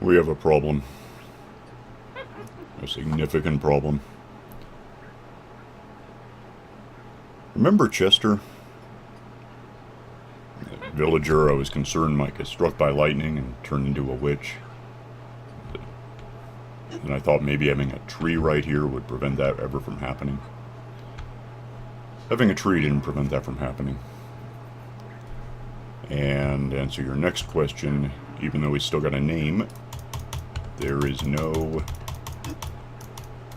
We have a problem. A significant problem. Remember Chester? The villager I was concerned might get struck by lightning and turn into a witch. And I thought maybe having a tree right here would prevent that ever from happening. Having a tree didn't prevent that from happening. And to answer your next question, even though he's still got a name, there is no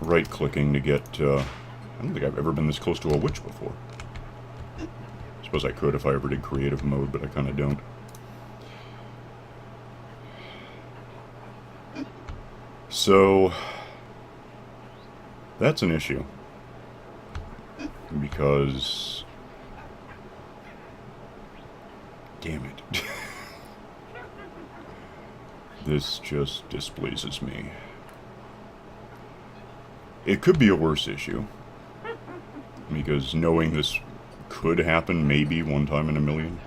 right-clicking to get... I don't think I've ever been this close to a witch before. I suppose I could if I ever did creative mode, but I kind of don't. So, that's an issue. Because... damn it. This just displeases me. It could be a worse issue. Because knowing this could happen maybe one time in a million.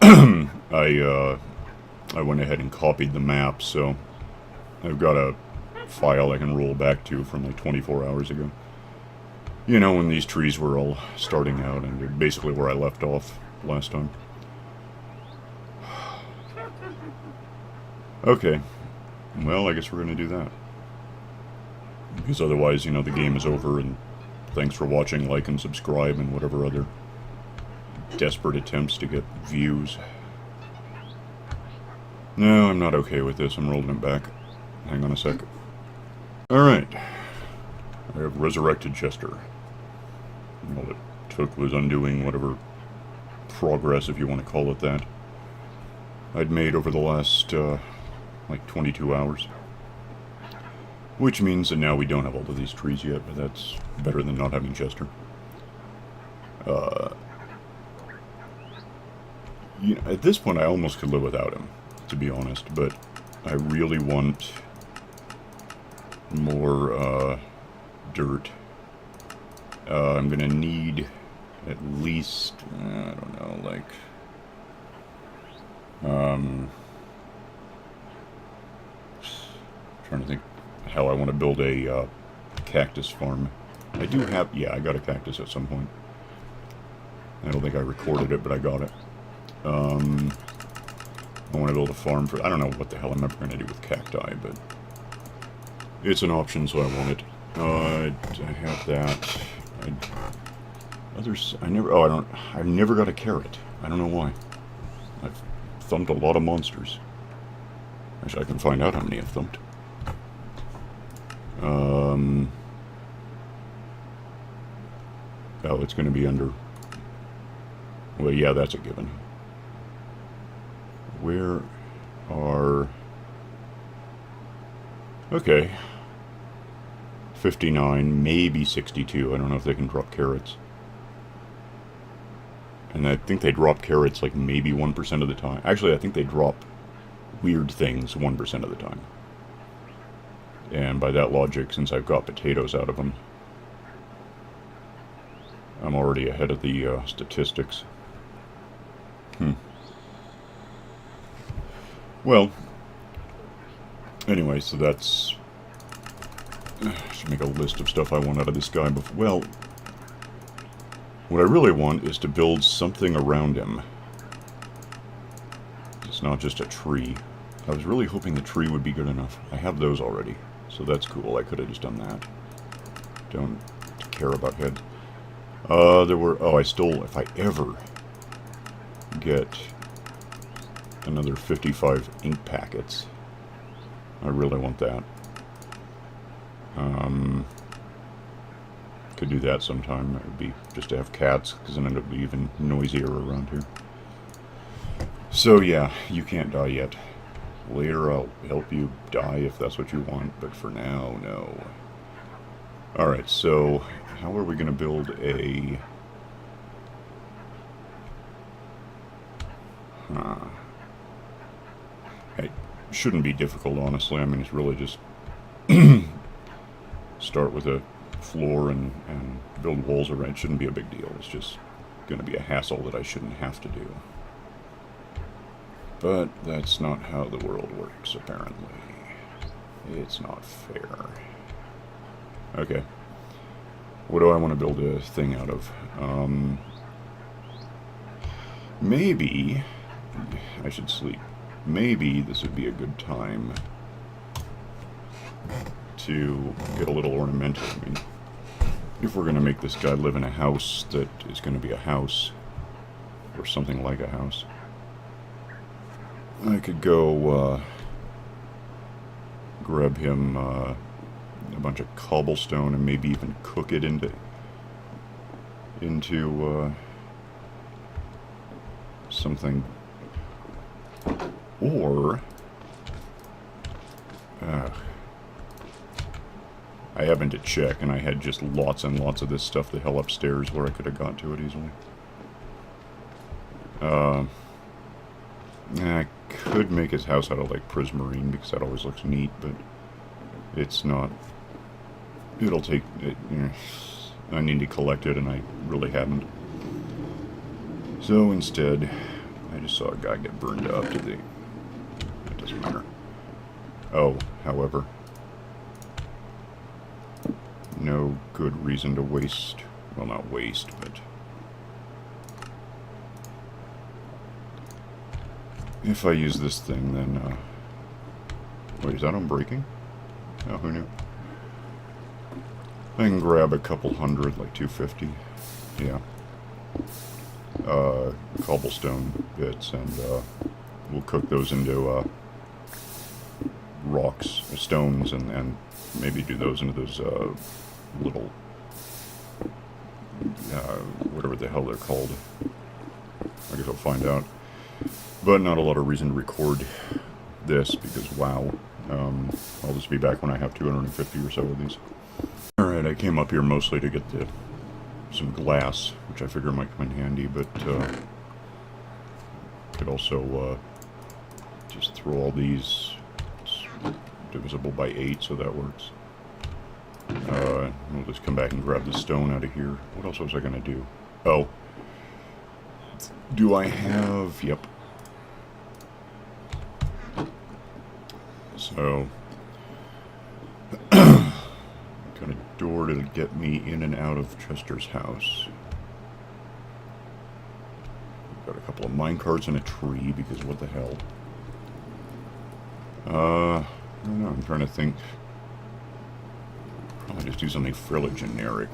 I went ahead and copied the map, so I've got a file I can roll back to from like 24 hours ago. You know, when these trees were all starting out, and they're basically where I left off last time. Okay. Well, I guess we're going to do that. Because otherwise, you know, the game is over, and thanks for watching, like and subscribe, and whatever other desperate attempts to get views. No, I'm not okay with this. I'm rolling it back. Hang on a sec. Alright. I have resurrected Chester. All it took was undoing whatever progress, if you want to call it that, I'd made over the last, like 22 hours. Which means that now we don't have all of these trees yet, but that's better than not having Chester. You know, at this point I almost could live without him, to be honest, but I really want more, dirt. I'm gonna need at least, I don't know, like, trying to think how I want to build a cactus farm. I do have, yeah, I got a cactus at some point. I don't think I recorded it, but I got it. I want to build a farm for, I don't know what the hell I'm ever going to do with cacti, but it's an option, so I want it. I have that. I've never got a carrot. I don't know why. I've thumped a lot of monsters. Actually, I can find out how many I've thumped. Oh, it's going to be under... well, yeah, that's a given. Where are... okay. 59, maybe 62. I don't know if they can drop carrots. And I think they drop carrots like maybe 1% of the time. Actually, I think they drop weird things 1% of the time. And by that logic, since I've got potatoes out of them, I'm already ahead of the statistics. Well, anyway, so that's... I should make a list of stuff I want out of this guy before... well, what I really want is to build something around him. It's not just a tree. I was really hoping the tree would be good enough. I have those already, so that's cool. I could have just done that. Don't care about heads. There were... oh, I still... if I ever get another 55 ink packets, I really want that. Could do that sometime. It would be just to have cats, because then it would be even noisier around here. So yeah, you can't die yet. Later I'll help you die if that's what you want, but for now, no. Alright, so how are we going to build a... it shouldn't be difficult, honestly. I mean, it's really just start with a floor and build walls around. It shouldn't be a big deal. It's just going to be a hassle that I shouldn't have to do. But that's not how the world works, apparently. It's not fair. Okay. What do I want to build a thing out of? Maybe I should sleep. Maybe this would be a good time to get a little ornamental. I mean, if we're going to make this guy live in a house that is going to be a house, or something like a house, I could go grab him a bunch of cobblestone and maybe even cook it into something. Or I happened to check, and I had just lots and lots of this stuff the hell upstairs where I could have got to it easily. I could make his house out of, like, prismarine, because that always looks neat, but it's not. It'll take. I need to collect it, and I really haven't. So instead, I just saw a guy get burned up to the. It doesn't matter. Oh, however, no good reason to waste. Well, not waste, but. If I use this thing, then, wait, is that unbreaking? Oh, who knew? I can grab a couple hundred, like 250. Yeah. Cobblestone bits, and, we'll cook those into, rocks, stones, and maybe do those into those, little, whatever the hell they're called. I guess I'll find out. But not a lot of reason to record this, because, wow, I'll just be back when I have 250 or so of these. Alright, I came up here mostly to get some glass, which I figure might come in handy, but could also just throw all these. It's divisible by 8, so that works. We'll just come back and grab the stone out of here. What else was I going to do? Oh. Do I have... Yep. So, kind of door to get me in and out of Chester's house. Got a couple of minecarts and a tree, because what the hell? I don't know, I'm trying to think. Probably just do something fairly generic.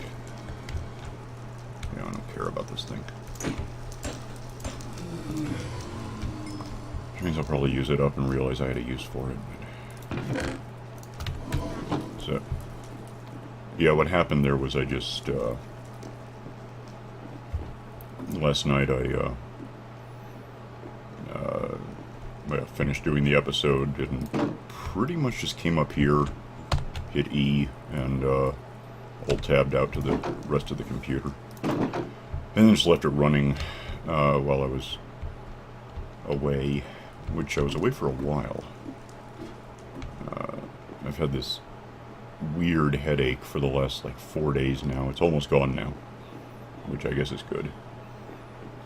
Yeah, I don't care about this thing. Which means I'll probably use it up and realize I had a use for it. So, yeah, what happened there was I just, last night I finished doing the episode and pretty much just came up here, hit E, and alt-tabbed out to the rest of the computer. And then just left it running while I was away, which I was away for a while. I've had this weird headache for the last, like, 4 days now. It's almost gone now, which I guess is good.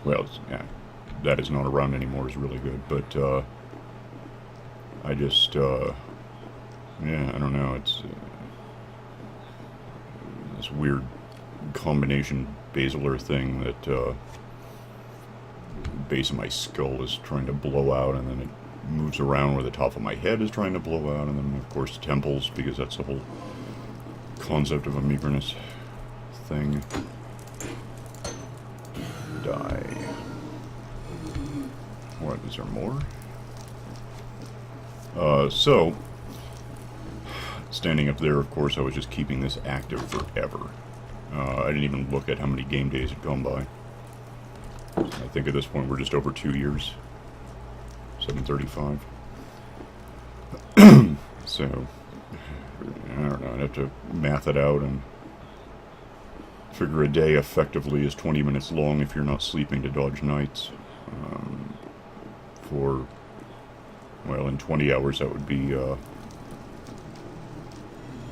Well, yeah, that is not around anymore is really good, but, I just, yeah, I don't know, it's, this weird combination basilar thing that, base of my skull is trying to blow out, and then it moves around where the top of my head is trying to blow out, and then of course temples, because that's the whole concept of a Migranus thing. Die. What, is there more? So, standing up there, of course, I was just keeping this active forever. I didn't even look at how many game days had gone by. I think at this point we're just over 2 years. 735. So, I don't know, I'd have to math it out and figure a day effectively is 20 minutes long if you're not sleeping to dodge nights. For, well, in 20 hours that would be,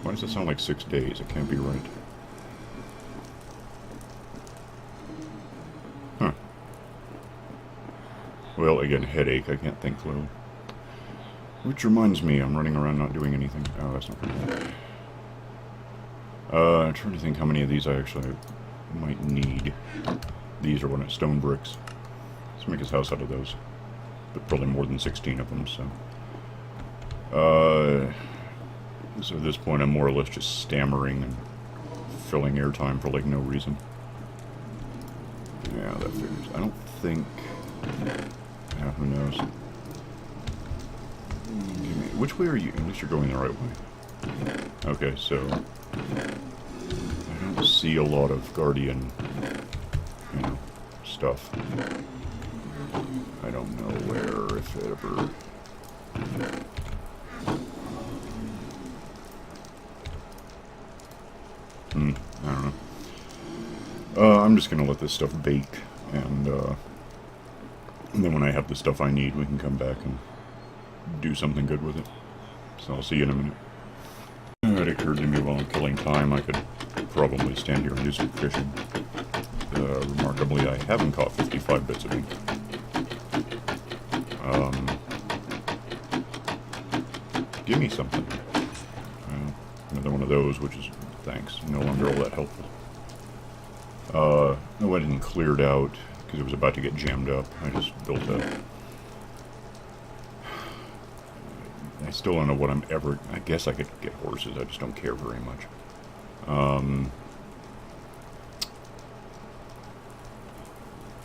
why does that sound like 6 days? It can't be right. Huh. Well, again, headache. I can't think clearly. Which reminds me, I'm running around not doing anything. Oh, that's not good. I'm trying to think how many of these I actually might need. These are one of stone bricks. Let's make his house out of those. But probably more than 16 of them, so... So at this point I'm more or less just stammering and filling airtime for like no reason. Yeah, that figures. I don't think... Yeah, who knows? Which way are you? At least you're going the right way. Okay, so... I don't see a lot of Guardian, you know, stuff. I don't know where, if it ever... I don't know. I'm just gonna let this stuff bake, and then when I have the stuff I need, we can come back and do something good with it. So I'll see you in a minute. It occurred to me while I'm killing time, I could probably stand here and do some fishing. Remarkably, I haven't caught 55 bits of ink. Give me something. Another one of those, which is, thanks, no longer all that helpful. No, I didn't clear it out, because it was about to get jammed up. I just built a... I still don't know what I'm ever... I guess I could get horses, I just don't care very much.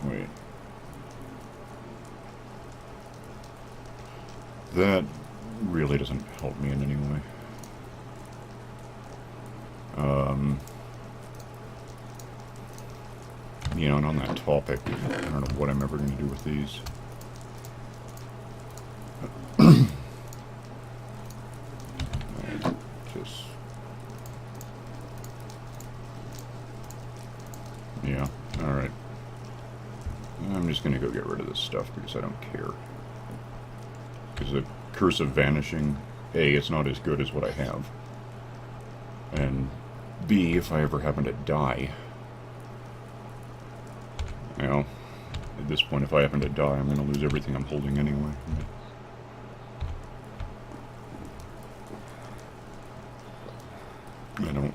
Wait. That really doesn't help me in any way. You know, and on that topic, I don't know what I'm ever going to do with these. Yeah, alright. I'm just going to go get rid of this stuff because I don't care. Because the Curse of Vanishing, A, it's not as good as what I have. And B, if I ever happen to die, you know, at this point, if I happen to die, I'm going to lose everything I'm holding anyway. I don't,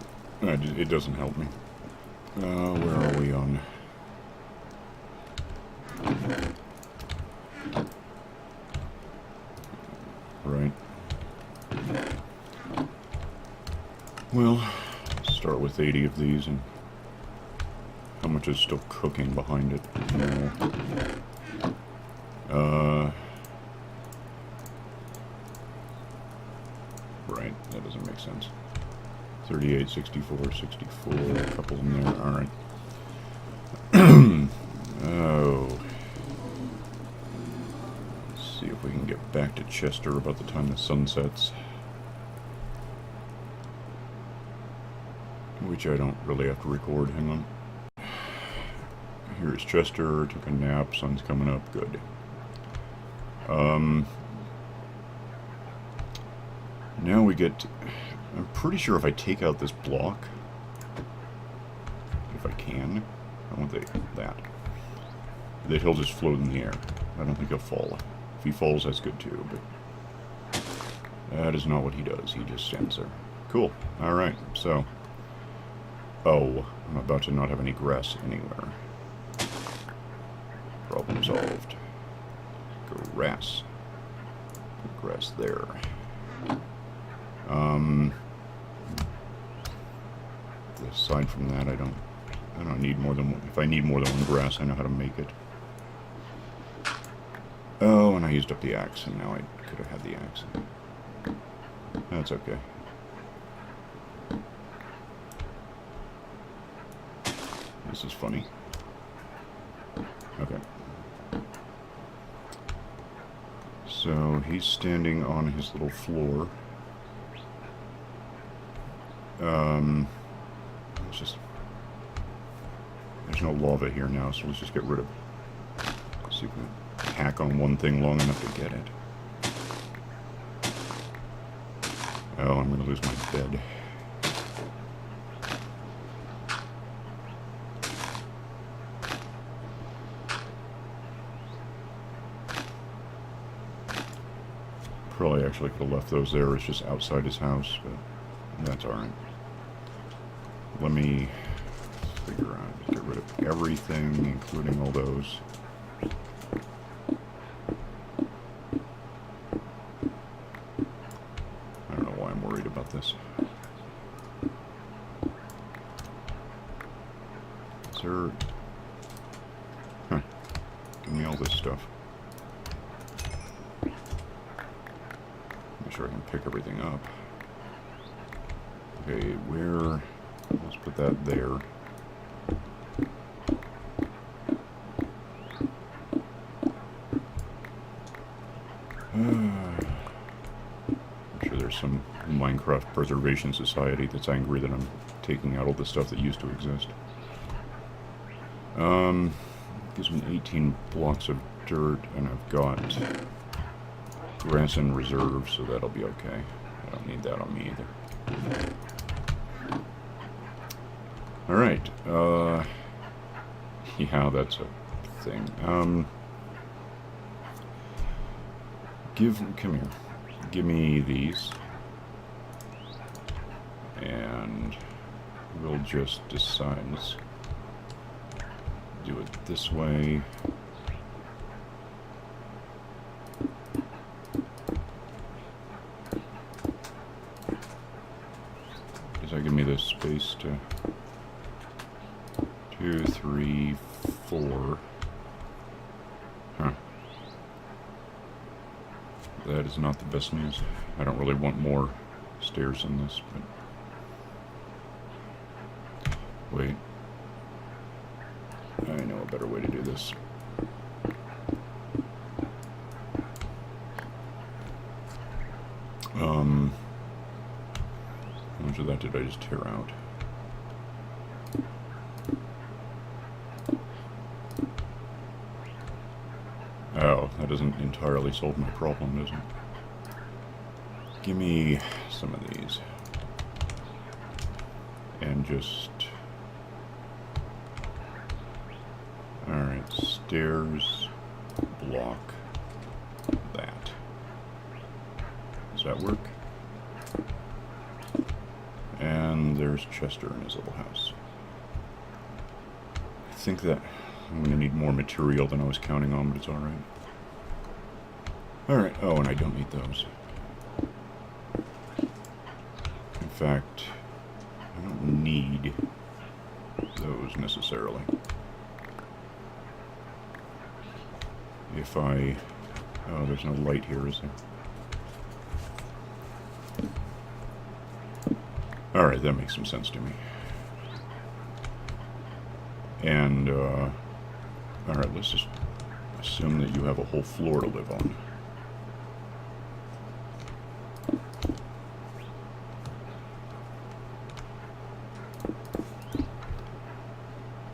it doesn't help me. Where are we on? Right. Well, start with 80 of these, and how much is still cooking behind it? Right, that doesn't make sense. 38, 64, 64, a couple in there, alright. Oh. Let's see if we can get back to Chester about the time the sun sets. Which I don't really have to record, hang on. Here's Chester, took a nap, sun's coming up, good. Now we get... I'm pretty sure if I take out this block, if I can, I want that he'll just float in the air. I don't think he'll fall. If he falls, that's good too, but that is not what he does. He just stands there. Cool. Alright, so... Oh, I'm about to not have any grass anywhere. Problem solved. Grass. Put grass there. Aside from that, I don't need more than one. If I need more than one grass, I know how to make it. Oh, and I used up the axe, and now I could have had the axe. That's okay. This is funny. Okay. So he's standing on his little floor. Let's just... There's no lava here now, so let's just get rid of... See if we can hack on one thing long enough to get it. Oh, I'm gonna lose my bed. probably actually could have left those there. It's just outside his house, but that's alright. Let me figure out, get rid of everything, including all those. I don't know why I'm worried about this. Is there... Huh. Give me all this stuff. Make sure I can pick everything up. Okay, where... Let's put that there. I'm sure there's some Minecraft Preservation Society that's angry that I'm taking out all the stuff that used to exist. Gives me 18 blocks of dirt, and I've got grass in reserve, so that'll be okay. I don't need that on me either. Alright, yeah, that's a thing. Come here. Give me these. And we'll just decide, let's do it this way. Does that give me the space to... 2, 3, 4. Huh. That is not the best news. I don't really want more stairs in this, but... Wait. I know a better way to do this. How much of that did I just tear out? Oh, that doesn't entirely solve my problem, does it? Give me some of these. And just... Alright, stairs, block, that. Does that work? And there's Chester in his little house. I think that I'm going to need more material than I was counting on, but it's alright. Alright, oh, and I don't need those. In fact, I don't need those necessarily. If I... Oh, there's no light here, is there? Alright, that makes some sense to me. And, alright, let's just assume that you have a whole floor to live on.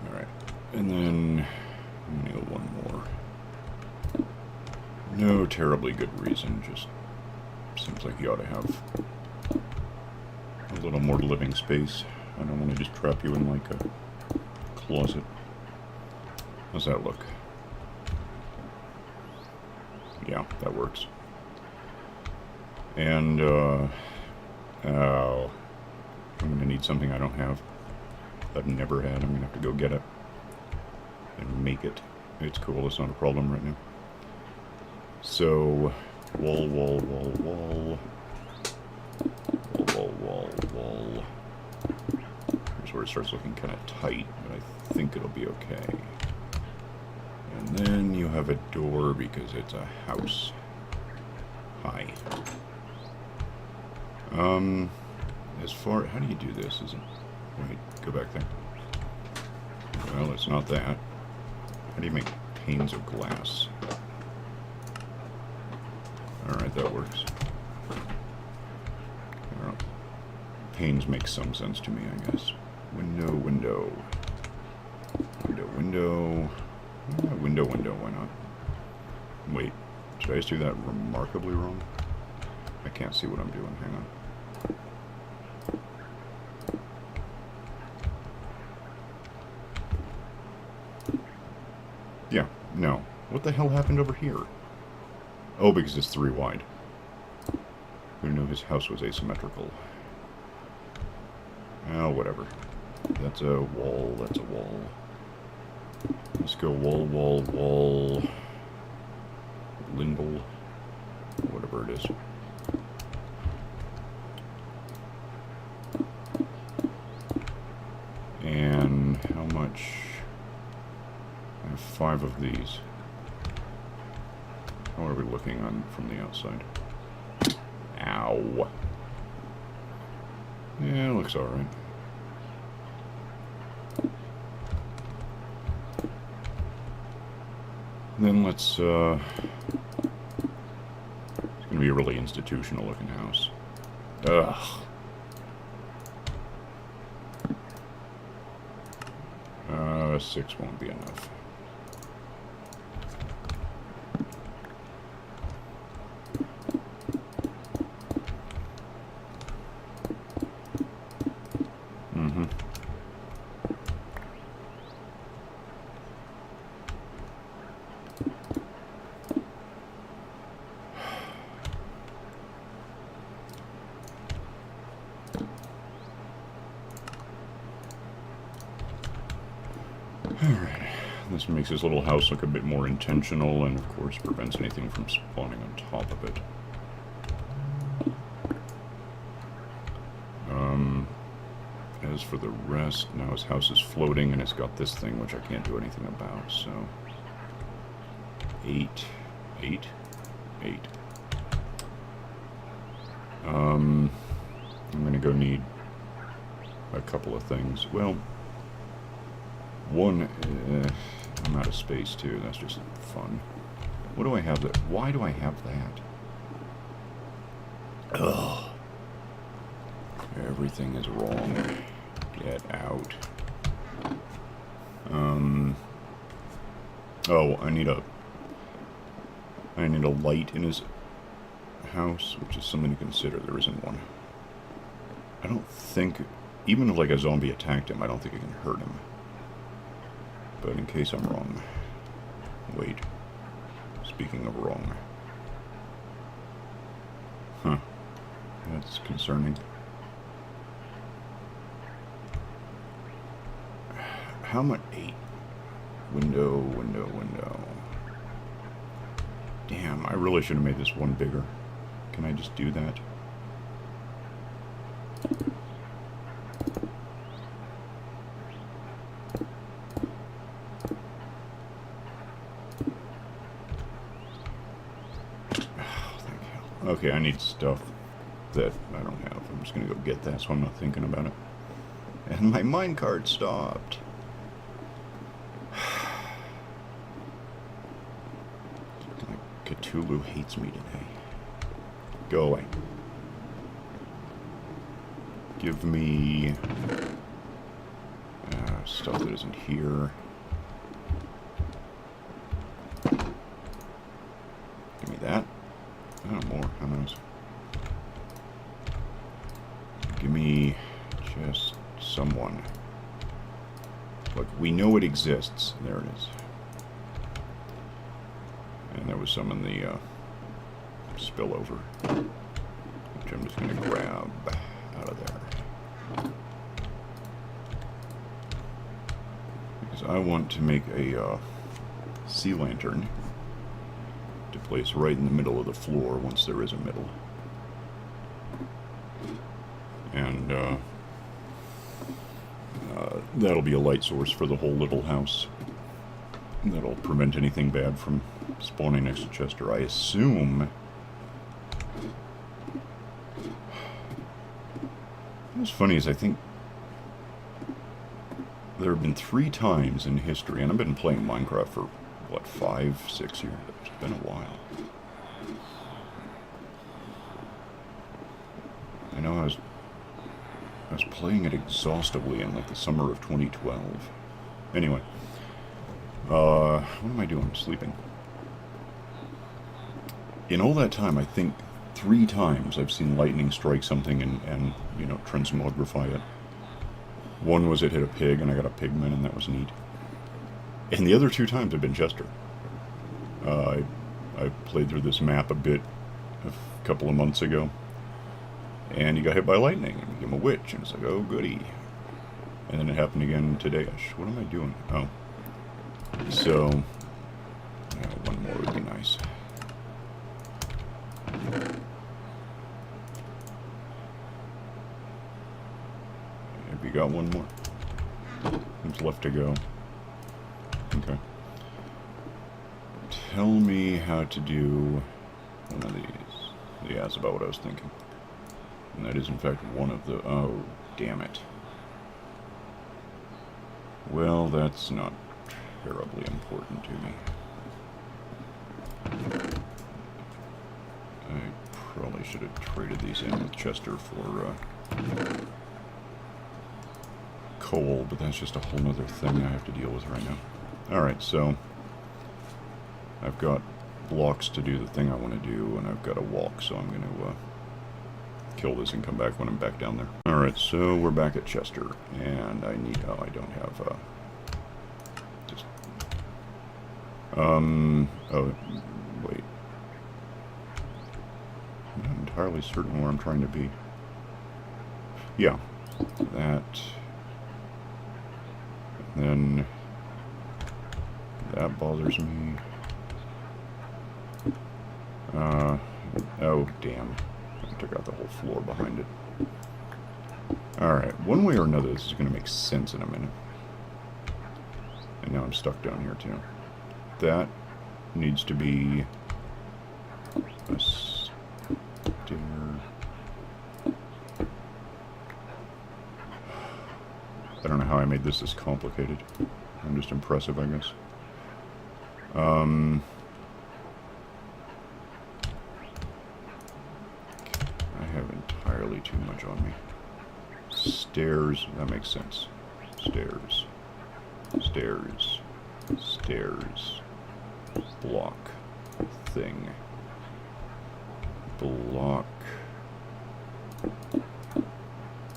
Alright, and then I'm gonna go one more. No terribly good reason, just seems like you ought to have a little more living space. I don't want to just trap you in like a closet. How's that look? Yeah, that works. And, oh, I'm gonna need something I don't have. I've never had. I'm gonna have to go get it and make it. It's cool, it's not a problem right now. So, wall, wall, wall, wall. Wall, wall, wall. Here's where it starts looking kind of tight, but I think it'll be okay. And then you have a door because it's a house. Hi. As far... How do you do this? Is it... Wait, go back there. Well, it's not that. How do you make panes of glass? Alright, that works. Panes make some sense to me, I guess. Window, window. Window, window. Yeah, window, window, why not? Wait, did I just do that remarkably wrong? I can't see what I'm doing, hang on. Yeah, no. What the hell happened over here? Oh, because it's 3 wide. knew his house was asymmetrical. Oh, whatever. That's a wall, that's a wall. Let's go wall, wall, wall. Lingle. Whatever it is. And how much? I have 5 of these. How are we looking on from the outside? Ow. Yeah, it looks alright. Then let's, it's going to be a really institutional looking house. Ugh. 6 won't be enough. Alright, this makes his little house look a bit more intentional, and of course prevents anything from spawning on top of it. As for the rest, now his house is floating and it's got this thing which I can't do anything about, so... 8. I'm gonna go need a couple of things. Well, one, I'm out of space too, that's just fun. What do I have that? Why do I have that? Ugh. Everything is wrong. Get out. Oh, I need a light in his house, which is something to consider. There isn't one. I don't think, even if like a zombie attacked him, I don't think it can hurt him. But in case I'm wrong. Wait. Speaking of wrong. Huh. That's concerning. How much? 8. Window. Damn, I really should have made this one bigger. Can I just do that? Okay, I need stuff that I don't have. I'm just gonna go get that, so I'm not thinking about it. And my minecart stopped. Cthulhu hates me today. Go away. Give me stuff that isn't here. Give me that. Oh, more. How knows? Give me just someone. Look, we know it exists. There it is. And there was some in the spillover, which I'm just going to grab out of there. Because I want to make a sea lantern to place right in the middle of the floor once there is a middle. And that'll be a light source for the whole little house. That'll prevent anything bad from spawning next to Chester, I assume. What's funny is I think there have been 3 times in history, and I've been playing Minecraft for, what, 5, 6 years? It's been a while. I know I was playing it exhaustively in, like, the summer of 2012. Anyway. What am I doing? Sleeping. In all that time, I think 3 times I've seen lightning strike something and you know, transmogrify it. One was it hit a pig and I got a pigman, and that was neat. And the other 2 times have been Chester. I played through this map a bit a couple of months ago, And he got hit by lightning and became a witch. And it's like, oh, goody. And then it happened again today. What am I doing? Oh. So, yeah, one more would be nice. Have you got one more? What's left to go? Okay. Tell me how to do one of these. Yeah, that's about what I was thinking. And that is, in fact, one of the... Oh, damn it. Well, that's not terribly important to me. I probably should have traded these in with Chester for coal, but that's just a whole other thing I have to deal with right now. Alright, so I've got blocks to do the thing I want to do, and I've got to walk, so I'm going to kill this and come back when I'm back down there. Alright, so we're back at Chester, and I need... Oh, I don't have... Oh, wait. I'm not entirely certain where I'm trying to be. Yeah, that... And then... That bothers me. Oh, damn. I took out the whole floor behind it. Alright, one way or another this is going to make sense in a minute. And now I'm stuck down here too. That needs to be a stair. I don't know how I made this complicated. I'm just impressive, I guess. I have entirely too much on me. Stairs, that makes sense. Stairs. Stairs. Stairs. Block. Thing. Block.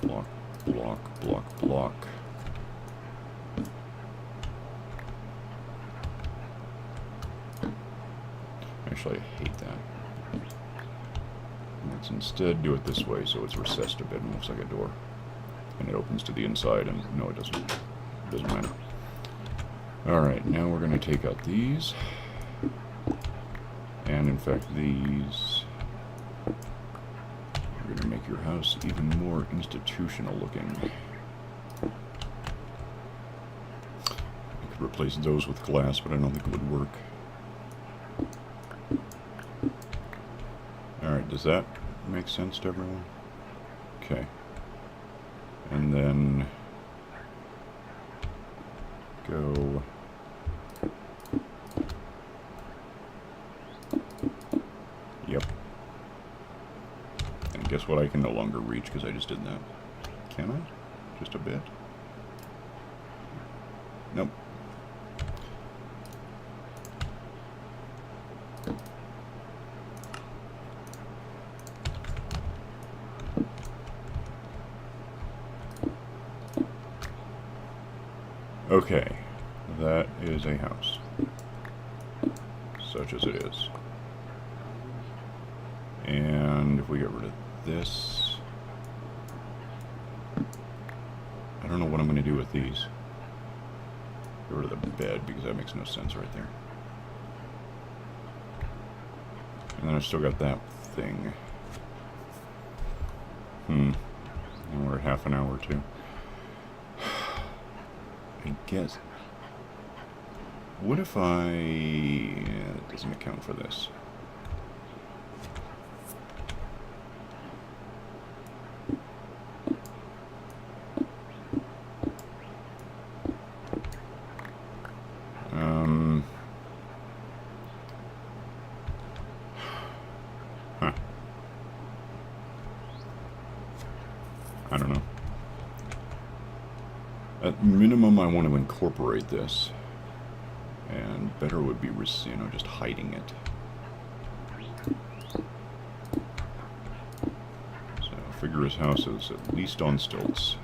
Block, block, block, block. Actually, I hate that. Let's instead do it this way so it's recessed a bit and looks like a door. And it opens to the inside, and no, it doesn't. It doesn't matter. Alright, now we're going to take out these. And in fact, these. We're going to make your house even more institutional looking. I could replace those with glass, but I don't think it would work. Alright, does that make sense to everyone? Okay. And then go yep. And guess what I can no longer reach because I just did that. Can I? Just a bit? Nope. Okay, that is a house, such as it is. And if we get rid of this, I don't know what I'm going to do with these. Get rid of the bed, because that makes no sense right there. And then I've still got that thing. And we're at half an hour too. I guess. What if I... Yeah, that doesn't account for this. Huh. I don't know. At minimum, I want to incorporate this, and better would be, you know, just hiding it. So, figure his house is at least on stilts.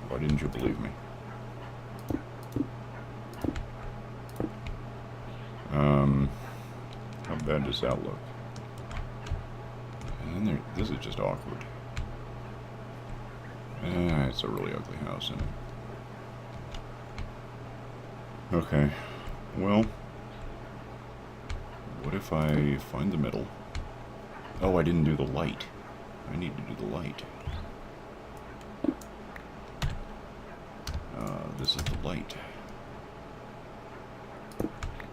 Why didn't you believe me? How bad does that look? And then there, this is just awkward. It's a really ugly house, isn't it? Okay. Well, what if I find the middle? Oh, I didn't do the light. I need to do the light. This is the light.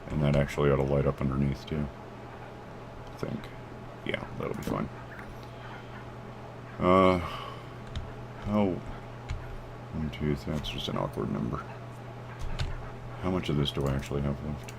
And that actually ought to light up underneath, too. I think. Yeah, that'll be fine. Oh. 1, 2, that's just an awkward number. How much of this do I actually have left?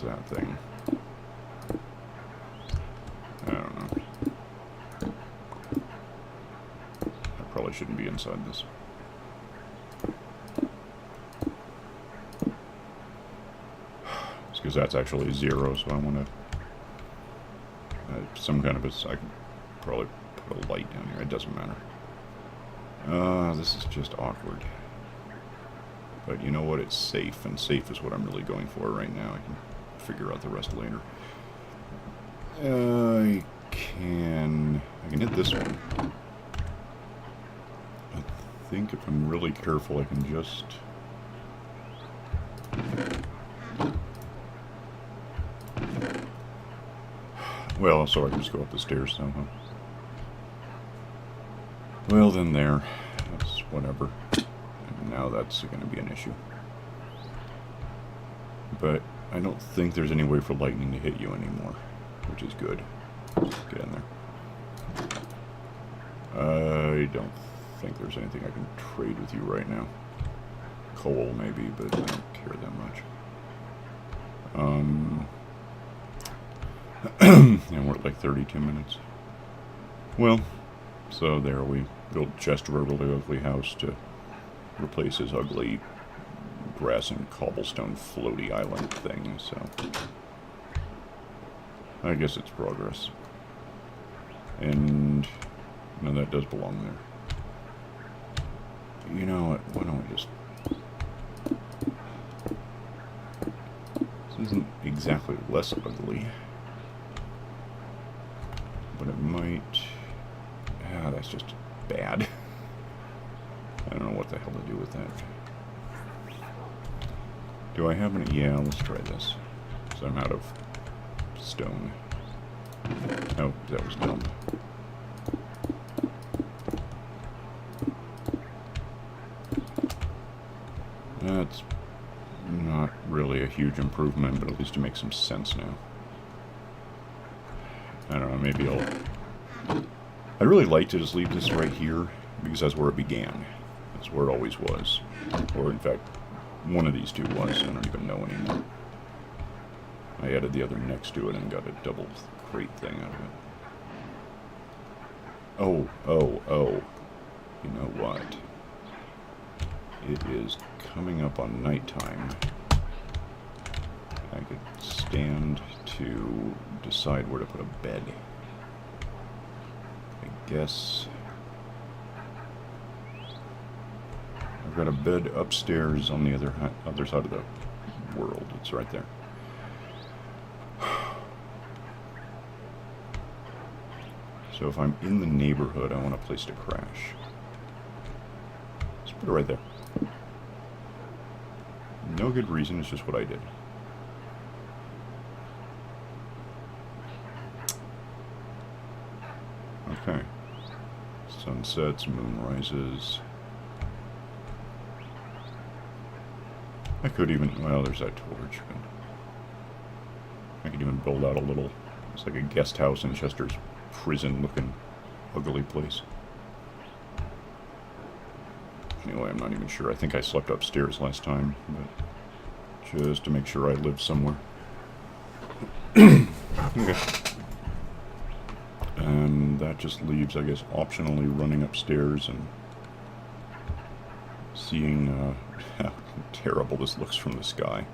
That thing. I don't know. I probably shouldn't be inside this. It's because that's actually 0, so I want to some kind of a. I can probably put a light down here. It doesn't matter. This is just awkward. But you know what? It's safe, and safe is what I'm really going for right now. I can figure out the rest later. I can hit this one. I think if I'm really careful, I can just... Well, so I can just go up the stairs somehow. Well, then there. That's whatever. And now that's going to be an issue. But I don't think there's any way for lightning to hit you anymore, which is good. Get in there. I don't think there's anything I can trade with you right now. Coal, maybe, but I don't care that much. And we're at like 32 minutes. Well, so there we built Chester a really ugly house to replace his ugly grass and cobblestone floaty island thing, so I guess it's progress. And no, that does belong there. You know what, why don't we just... This isn't exactly less ugly, but it might... Ah, that's just bad. I don't know what the hell to do with that. Do I have any? Yeah, let's try this. So I'm out of stone. Oh, that was dumb. That's not really a huge improvement, but at least it makes some sense now. I don't know, maybe I'll... I'd really like to just leave this right here, because that's where it began. That's where it always was. Or, in fact, one of these two was. I don't even know anymore. I added the other next to it and got a double crate thing out of it. Oh. You know what? It is coming up on nighttime. I could stand to decide where to put a bed. I guess... I've got a bed upstairs on the other side of the world. It's right there. So if I'm in the neighborhood, I want a place to crash. Let's put it right there. No good reason, it's just what I did. Okay. Sun sets, moon rises. I could even, well, there's that torch. But I could even build out a little, it's like a guest house in Chester's prison-looking, ugly place. Anyway, I'm not even sure. I think I slept upstairs last time, but just to make sure I lived somewhere. Okay. And that just leaves, I guess, optionally running upstairs and seeing how terrible this looks from the sky.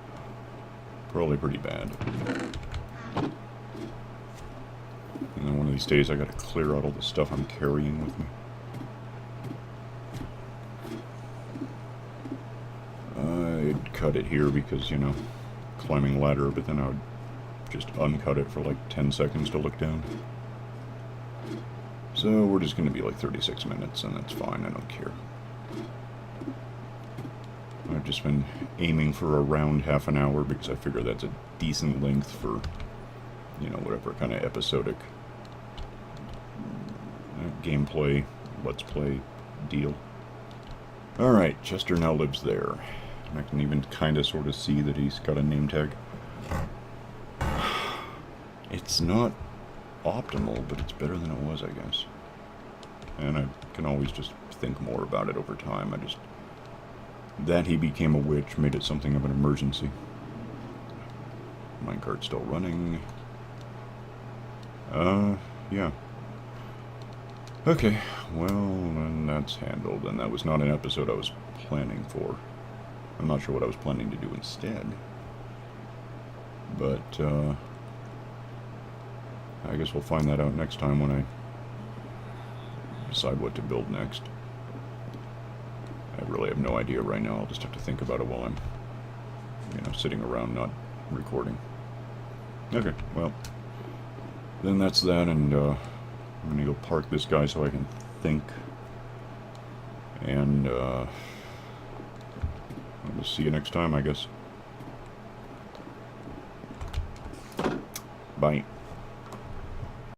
Probably pretty bad. And then one of these days I gotta clear out all the stuff I'm carrying with me. I'd cut it here because, you know, climbing a ladder, but then I would just uncut it for like 10 seconds to look down. So we're just gonna be like 36 minutes, and that's fine, I don't care. I've just been aiming for around half an hour because I figure that's a decent length for, you know, whatever kind of episodic gameplay, let's play deal. Alright, Chester now lives there. I can even kind of sort of see that he's got a name tag. It's not optimal, but it's better than it was, I guess. And I can always just think more about it over time. That he became a witch made it something of an emergency. Minecart's still running. Yeah. Okay, well, then that's handled, and that was not an episode I was planning for. I'm not sure what I was planning to do instead. But, I guess we'll find that out next time when I decide what to build next. I really have no idea right now. I'll just have to think about it while I'm, you know, sitting around not recording. Okay, well, then that's that, and I'm gonna go park this guy so I can think. And I'll see you next time, I guess. Bye.